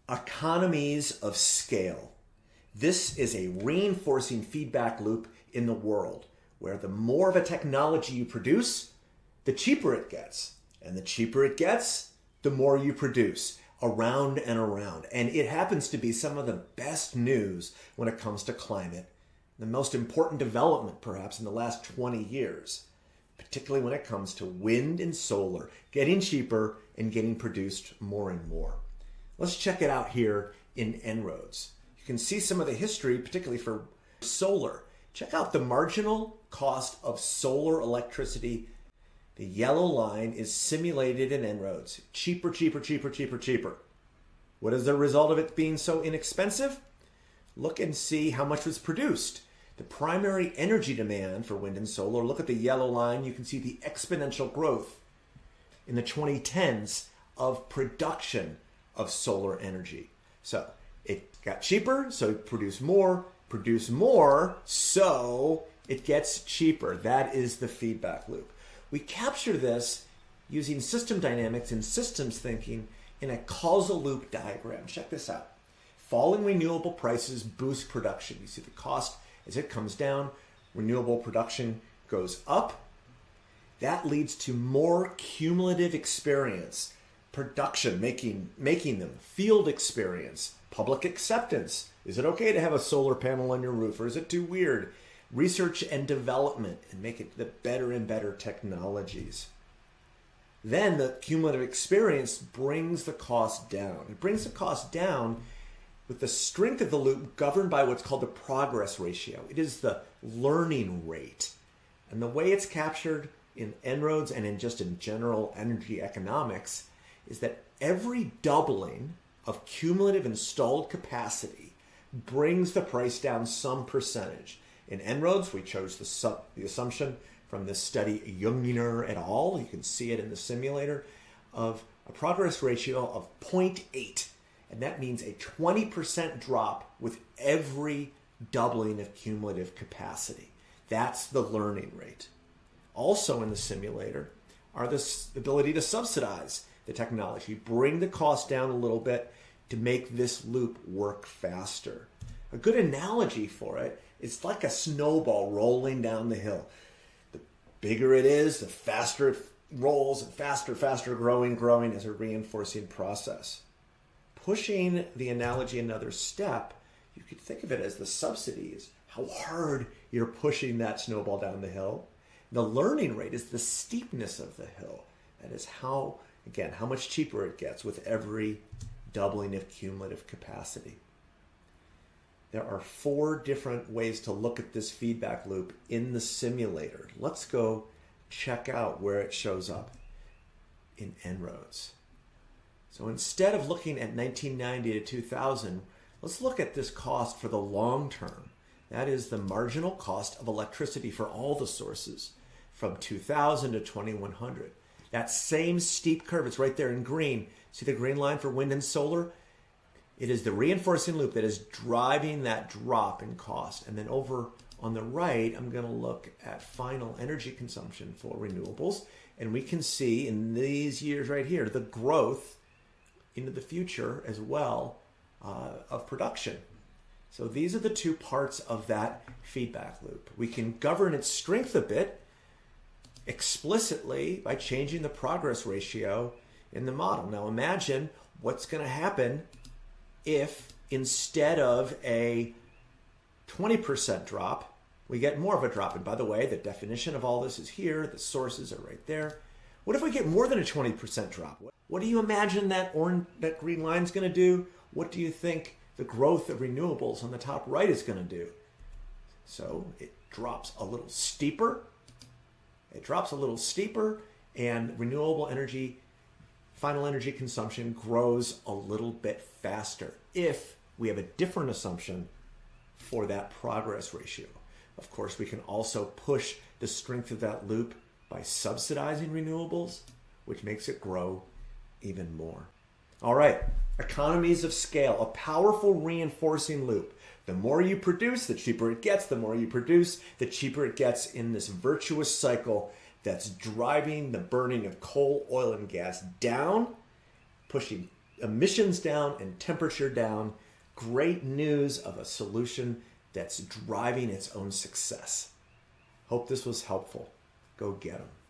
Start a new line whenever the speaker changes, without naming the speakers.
Economies of scale. This is a reinforcing feedback loop in the world where the more of a technology you produce, the cheaper it gets. And the cheaper it gets, the more you produce, around and around. And it happens to be some of the best news when it comes to climate, the most important development perhaps in the last 20 years, particularly when it comes to wind and solar, getting cheaper and getting produced more and more. Let's check it out here in En-ROADS. You can see some of the history, particularly for solar. Check out the marginal cost of solar electricity. The yellow line is simulated in En-ROADS. Cheaper, cheaper, cheaper, cheaper, cheaper. What is the result of it being so inexpensive? Look and see how much was produced. The primary energy demand for wind and solar, look at the yellow line, you can see the exponential growth in the 2010s of production of solar energy. So it got cheaper, so it produced more, so it gets cheaper. That is the feedback loop. We capture this using system dynamics and systems thinking in a causal loop diagram. Check this out. Falling renewable prices boost production. You see the cost as it comes down, renewable production goes up. That leads to more cumulative experience, production, making them, field experience, public acceptance. Is it okay to have a solar panel on your roof, or is it too weird? Research and development, and make it the better and better technologies. Then the cumulative experience brings the cost down. It brings the cost down with the strength of the loop governed by what's called the progress ratio. It is the learning rate. And the way it's captured in En-ROADS and in general energy economics is that every doubling of cumulative installed capacity brings the price down some percentage. In En-ROADS, we chose the assumption from this study, Jungner et al., you can see it in the simulator, of a progress ratio of 0.8. And that means a 20% drop with every doubling of cumulative capacity. That's the learning rate. Also in the simulator are the ability to subsidize the technology, bring the cost down a little bit to make this loop work faster. A good analogy for it is like a snowball rolling down the hill. The bigger it is, the faster it rolls, and faster, growing as a reinforcing process. Pushing the analogy another step, you could think of it as the subsidies, how hard you're pushing that snowball down the hill. The learning rate is the steepness of the hill. That is how much cheaper it gets with every doubling of cumulative capacity. There are 4 different ways to look at this feedback loop in the simulator. Let's go check out where it shows up in En-ROADS. So instead of looking at 1990 to 2000, let's look at this cost for the long term. That is the marginal cost of electricity for all the sources from 2000 to 2100. That same steep curve, it's right there in green. See the green line for wind and solar? It is the reinforcing loop that is driving that drop in cost. And then over on the right, I'm going to look at final energy consumption for renewables. And we can see in these years right here, the growth into the future as well of production. So these are the 2 parts of that feedback loop. We can govern its strength a bit explicitly by changing the progress ratio in the model. Now imagine what's going to happen if instead of a 20% drop, we get more of a drop. And by the way, the definition of all this is here. The sources are right there. What if we get more than a 20% drop? What do you imagine that green line is going to do? What do you think the growth of renewables on the top right is going to do? So it drops a little steeper. And renewable energy, final energy consumption grows a little bit faster if we have a different assumption for that progress ratio. Of course, we can also push the strength of that loop by subsidizing renewables, which makes it grow even more. All right, economies of scale, a powerful reinforcing loop. The more you produce, the cheaper it gets. The more you produce, the cheaper it gets in this virtuous cycle that's driving the burning of coal, oil, and gas down, pushing emissions down and temperature down. Great news of a solution that's driving its own success. Hope this was helpful. Go get them.